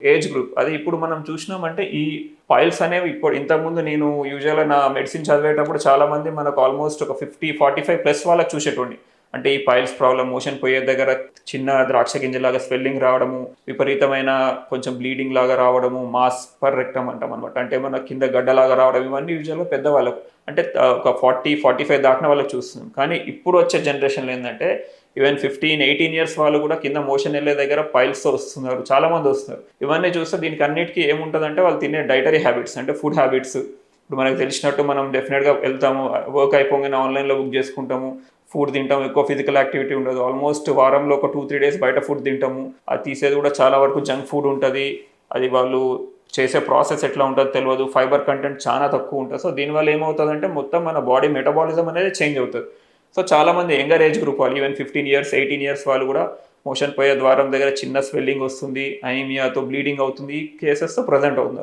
Age group. అది ఇప్పుడు మనం చూసినామంటే ఈ పైల్స్ అనేవి ఇప్పుడు ఇంతకుముందు నేను యూజువల్‌గా నా మెడిసిన్ చదివేటప్పుడు చాలామంది మనకు ఆల్మోస్ట్ ఒక 50, 45 ప్లస్ వాళ్ళకి చూసేటోడిని. అంటే ఈ పైల్స్ ప్రాబ్లమ్, మోషన్ పోయే దగ్గర చిన్న ద్రాక్ష గింజలాగా స్వెల్లింగ్ రావడము, విపరీతమైన కొంచెం బ్లీడింగ్ లాగా రావడము, మాస్ పర్ రెక్టమ్ అంటామనమాట. అంటే మన కింద గడ్డలాగా రావడం ఇవన్నీ యూజువల్‌గా పెద్దవాళ్ళకు. అంటే ఒక 40, 45 దాటిన వాళ్ళకి చూస్తున్నాం. కానీ ఇప్పుడు వచ్చే జనరేషన్‌లో ఏందంటే ఈవెన్ 15, 18 ఇయర్స్ వాళ్ళు కూడా కింద మోషన్ వెళ్ళే దగ్గర పైల్స్‌తో వస్తున్నారు. చాలామంది వస్తున్నారు. ఇవన్నీ చూస్తే దీనికి అన్నిటికి ఏముంటదంటే వాళ్ళు తినే డైటరీ హ్యాబిట్స్ అంటే ఫుడ్ హ్యాబిట్స్. ఇప్పుడు మనకు తెలిసినట్టు మనం డెఫినిట్‌గా వెళ్తాము. వర్క్ అయిపోగానే ఆన్‌లైన్‌లో బుక్ చేసుకుంటాము. ఫుడ్ తింటాము. ఎక్కువ ఫిజికల్ యాక్టివిటీ ఉండదు. ఆల్మోస్ట్ వారంలో ఒక 2, 3 డేస్ బయట ఫుడ్ తింటాము. అది తీసేది కూడా చాలా వరకు జంక్ ఫుడ్ ఉంటది. అది వాళ్ళు చేసే ప్రాసెస్ ఎట్లా ఉంటదో తెలవదు. ఫైబర్ కంటెంట్ చాలా తక్కువ ఉంటది. సో దీనివల్ల ఏమవుతదంటే మొత్తం మన బాడీ మెటబాలిజం అనేది చేంజ్ అవుతది. సో చాలామంది యంగర్ ఏజ్ గ్రూప్ వాళ్ళు ఈవెన్ 15 ఇయర్స్, 18 ఇయర్స్ వాళ్ళు కూడా మోషన్ పోయే ద్వారం దగ్గర చిన్న స్వెల్లింగ్ వస్తుంది. అనీమియాతో బ్లీడింగ్ అవుతుంది. కేసెస్‌తో ప్రెజెంట్ అవుతున్నారు.